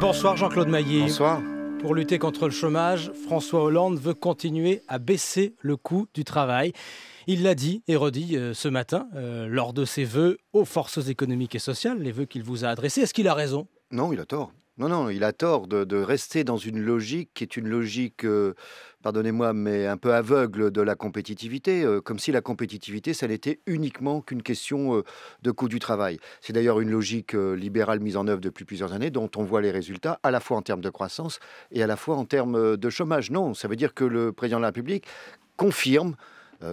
Bonsoir Jean-Claude Maillet. Bonsoir. Pour lutter contre le chômage, François Hollande veut continuer à baisser le coût du travail. Il l'a dit et redit ce matin lors de ses vœux aux forces économiques et sociales, les vœux qu'il vous a adressés. Est-ce qu'il a raison ? Non, il a tort. Non, il a tort de rester dans une logique qui est une logique, pardonnez-moi, mais un peu aveugle de la compétitivité, comme si la compétitivité, ça n'était uniquement qu'une question de coût du travail. C'est d'ailleurs une logique libérale mise en œuvre depuis plusieurs années, dont on voit les résultats, à la fois en termes de croissance et à la fois en termes de chômage. Non, ça veut dire que le président de la République confirme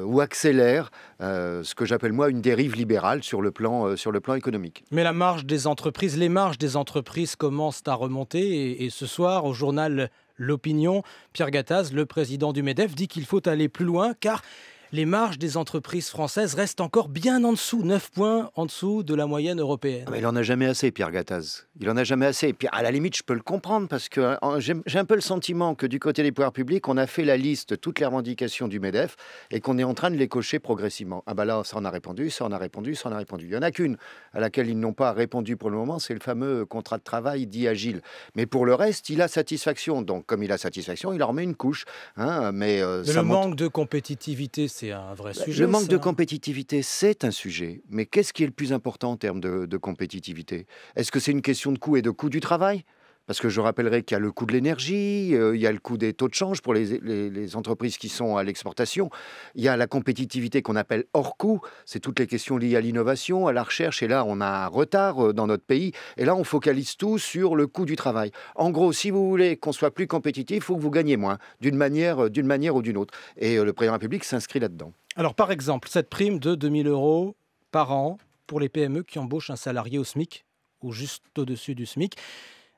ou accélère ce que j'appelle moi une dérive libérale sur le plan économique. Mais les marges des entreprises commencent à remonter et ce soir au journal L'Opinion, Pierre Gattaz, le président du MEDEF, dit qu'il faut aller plus loin car les marges des entreprises françaises restent encore bien en dessous, 9 points en dessous de la moyenne européenne. Mais il n'en a jamais assez, Pierre Gattaz. Il en a jamais assez. Et puis, à la limite, je peux le comprendre parce que j'ai un peu le sentiment que du côté des pouvoirs publics, on a fait la liste de toutes les revendications du MEDEF et qu'on est en train de les cocher progressivement. Ah bah là, ça en a répondu, ça en a répondu, ça en a répondu. Il n'y en a qu'une à laquelle ils n'ont pas répondu pour le moment, c'est le fameux contrat de travail dit agile. Mais pour le reste, il a satisfaction. Donc, comme il a satisfaction, il en remet une couche. Mais le manque de compétitivité, c'est un vrai sujet. Le manque de compétitivité, c'est un sujet. Mais qu'est-ce qui est le plus important en termes de compétitivité ? Est-ce que c'est une question de coût et de coût du travail ? Parce que je rappellerai qu'il y a le coût de l'énergie, il y a le coût des taux de change pour les entreprises qui sont à l'exportation, il y a la compétitivité qu'on appelle hors coût, c'est toutes les questions liées à l'innovation, à la recherche, et là on a un retard dans notre pays, et là on focalise tout sur le coût du travail. En gros, si vous voulez qu'on soit plus compétitif, il faut que vous gagnez moins, d'une manière ou d'une autre. Et le président de la République s'inscrit là-dedans. Alors par exemple, cette prime de 2 000 € par an pour les PME qui embauchent un salarié au SMIC, ou juste au-dessus du SMIC,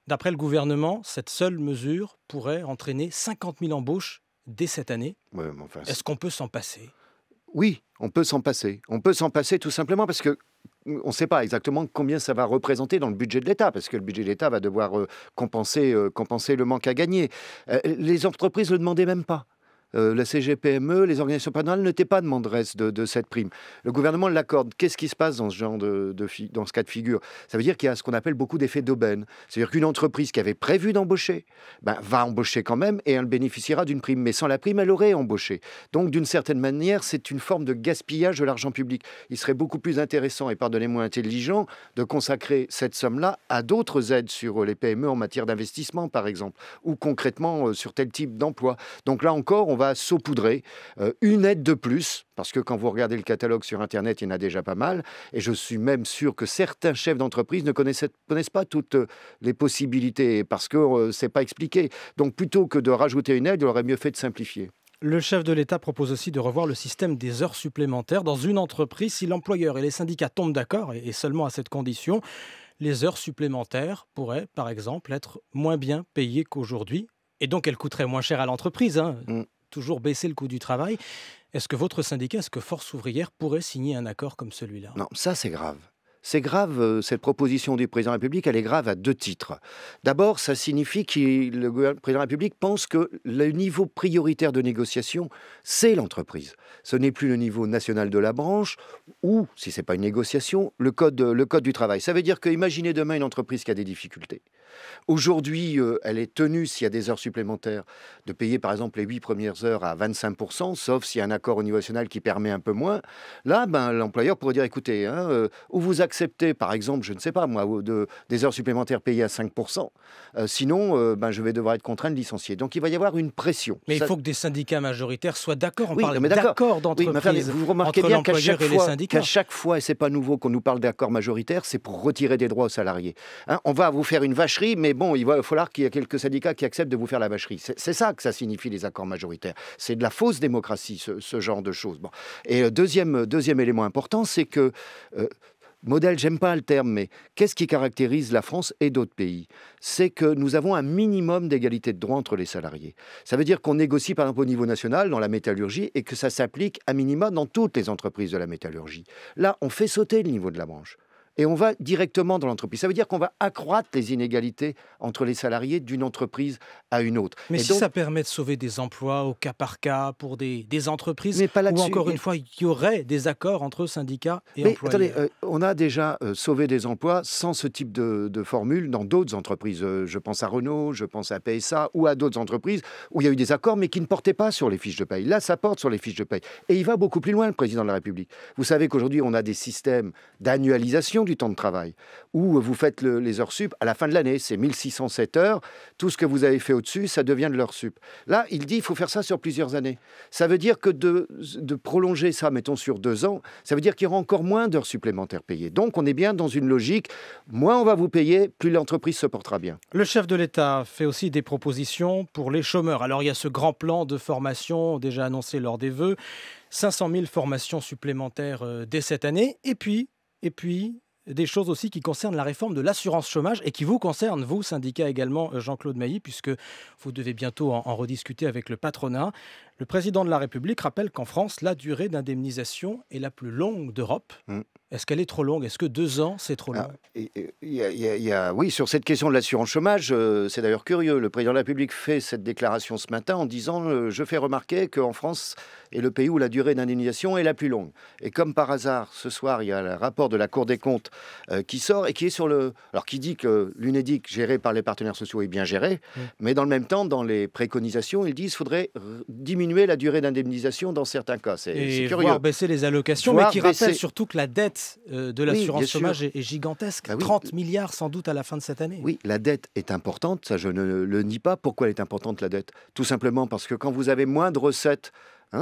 d'après le gouvernement, cette seule mesure pourrait entraîner 50 000 embauches dès cette année. Ouais, mais enfin, est-ce qu'on peut s'en passer ? Oui, on peut s'en passer. On peut s'en passer tout simplement parce que on ne sait pas exactement combien ça va représenter dans le budget de l'État, parce que le budget de l'État va devoir compenser le manque à gagner. Les entreprises ne le demandaient même pas. La CGPME, les organisations patronales n'étaient pas demanderesses de cette prime. Le gouvernement l'accorde. Qu'est-ce qui se passe dans ce genre dans ce cas de figure ? Ça veut dire qu'il y a ce qu'on appelle beaucoup d'effets d'aubaine. C'est-à-dire qu'une entreprise qui avait prévu d'embaucher, va embaucher quand même et elle bénéficiera d'une prime. Mais sans la prime, elle aurait embauché. Donc, d'une certaine manière, c'est une forme de gaspillage de l'argent public. Il serait beaucoup plus intéressant et, pardonnez-moi, intelligent de consacrer cette somme-là à d'autres aides sur les PME en matière d'investissement, par exemple, ou concrètement sur tel type d'emploi. Donc là encore, on va saupoudrer une aide de plus, parce que quand vous regardez le catalogue sur Internet, il y en a déjà pas mal, et je suis même sûr que certains chefs d'entreprise ne connaissent pas toutes les possibilités, parce que c'est pas expliqué. Donc plutôt que de rajouter une aide, il aurait mieux fait de simplifier. Le chef de l'État propose aussi de revoir le système des heures supplémentaires dans une entreprise si l'employeur et les syndicats tombent d'accord, et seulement à cette condition. Les heures supplémentaires pourraient, par exemple, être moins bien payées qu'aujourd'hui, et donc elles coûteraient moins cher à l'entreprise, Toujours baisser le coût du travail. Est-ce que votre syndicat, est-ce que Force ouvrière pourrait signer un accord comme celui-là ? Non, ça c'est grave. C'est grave, cette proposition du président de la République, elle est grave à 2 titres. D'abord, ça signifie que le président de la République pense que le niveau prioritaire de négociation, c'est l'entreprise. Ce n'est plus le niveau national de la branche ou, si ce n'est pas une négociation, le code du travail. Ça veut dire que, imaginez demain une entreprise qui a des difficultés. Aujourd'hui, elle est tenue, s'il y a des heures supplémentaires, de payer par exemple les 8 premières heures à 25%, sauf s'il y a un accord au niveau national qui permet un peu moins. Là, l'employeur pourrait dire, écoutez, ou vous acceptez, par exemple, je ne sais pas moi, des heures supplémentaires payées à 5%, sinon, je vais devoir être contraint de licencier. Donc, il va y avoir une pression. Mais il faut que des syndicats majoritaires soient d'accord. On oui, parle d'accord d'entreprise vous remarquez bien qu'à chaque fois, et c'est pas nouveau qu'on nous parle d'accord majoritaire, c'est pour retirer des droits aux salariés. On va vous faire une vacherie, mais bon, il va falloir qu'il y ait quelques syndicats qui acceptent de vous faire la vacherie. C'est ça que ça signifie, les accords majoritaires. C'est de la fausse démocratie, ce genre de choses. Bon. Et deuxième élément important, c'est que... modèle, j'aime pas le terme, mais qu'est-ce qui caractérise la France et d'autres pays ? C'est que nous avons un minimum d'égalité de droit entre les salariés. Ça veut dire qu'on négocie par exemple au niveau national dans la métallurgie et que ça s'applique à minima dans toutes les entreprises de la métallurgie. Là, on fait sauter le niveau de la branche. et on va directement dans l'entreprise. Ça veut dire qu'on va accroître les inégalités entre les salariés d'une entreprise à une autre. Mais Et si donc, ça permet de sauver des emplois au cas par cas pour des entreprises, mais pas où là-dessus. encore une fois, il y aurait des accords entre syndicats et Mais attendez, employeurs. on a déjà sauvé des emplois sans ce type de formule dans d'autres entreprises. Je pense à Renault, je pense à PSA ou à d'autres entreprises où il y a eu des accords mais qui ne portaient pas sur les fiches de paye. Là, ça porte sur les fiches de paye. Et il va beaucoup plus loin, le président de la République. Vous savez qu'aujourd'hui, on a des systèmes d'annualisation du temps de travail où vous faites les heures sup à la fin de l'année. C'est 1607 heures. Tout ce que vous avez fait au-dessus, ça devient de l'heure sup. Là, il dit qu'il faut faire ça sur plusieurs années. Ça veut dire que de prolonger ça, mettons, sur 2 ans, ça veut dire qu'il y aura encore moins d'heures supplémentaires payées. Donc, on est bien dans une logique, moins on va vous payer, plus l'entreprise se portera bien. Le chef de l'État fait aussi des propositions pour les chômeurs. Alors, il y a ce grand plan de formation déjà annoncé lors des vœux, 500 000 formations supplémentaires dès cette année. Et puis, des choses aussi qui concernent la réforme de l'assurance chômage et qui vous concernent, vous, syndicat également, Jean-Claude Mailly, puisque vous devez bientôt en rediscuter avec le patronat. Le président de la République rappelle qu'en France, la durée d'indemnisation est la plus longue d'Europe. Mm. Est-ce qu'elle est trop longue? Est-ce que 2 ans, c'est trop long? Oui, sur cette question de l'assurance chômage, c'est d'ailleurs curieux. Le président de la République fait cette déclaration ce matin en disant je fais remarquer qu'en France est le pays où la durée d'indemnisation est la plus longue. Et comme par hasard, ce soir, il y a le rapport de la Cour des comptes qui sort et qui est alors qui dit que l'UNEDIC, géré par les partenaires sociaux, est bien géré, mais dans le même temps, dans les préconisations, ils disent qu'il faudrait diminuer la durée d'indemnisation dans certains cas. C'est curieux. Voire baisser les allocations, Voire mais qui rappelle baisser- surtout que la dette de l'assurance bien sûr. chômage est gigantesque. Bah oui. 30 milliards sans doute à la fin de cette année. Oui, la dette est importante, ça je ne le nie pas. Pourquoi elle est importante, la dette? Tout simplement parce que quand vous avez moins de recettes,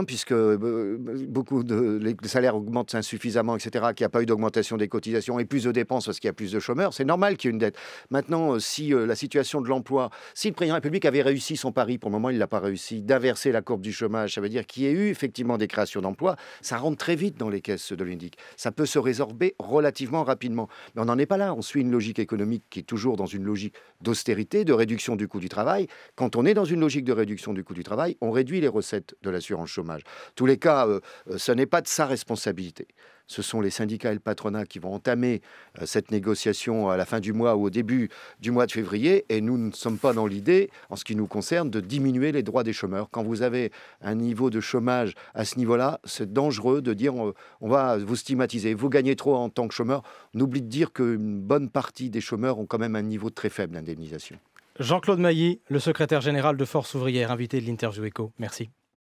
puisque les salaires augmentent insuffisamment, etc., qu'il n'y a pas eu d'augmentation des cotisations et plus de dépenses parce qu'il y a plus de chômeurs, c'est normal qu'il y ait une dette. Maintenant, si la situation de l'emploi, si le président de la République avait réussi son pari, pour le moment il ne l'a pas réussi, d'inverser la courbe du chômage, ça veut dire qu'il y ait eu effectivement des créations d'emplois, ça rentre très vite dans les caisses de l'UNEDIC. Ça peut se résorber relativement rapidement. Mais on n'en est pas là. On suit une logique économique qui est toujours dans une logique d'austérité, de réduction du coût du travail. Quand on est dans une logique de réduction du coût du travail, on réduit les recettes de l'assurance chômage. En tous les cas, ce n'est pas de sa responsabilité. Ce sont les syndicats et le patronat qui vont entamer cette négociation à la fin du mois ou au début du mois de février. Et nous ne sommes pas dans l'idée, en ce qui nous concerne, de diminuer les droits des chômeurs. Quand vous avez un niveau de chômage à ce niveau-là, c'est dangereux de dire on va vous stigmatiser. Vous gagnez trop en tant que chômeur. On oublie de dire qu'une bonne partie des chômeurs ont quand même un niveau très faible d'indemnisation. Jean-Claude Mailly, le secrétaire général de Force ouvrière, invité de l'Interview Éco. Merci.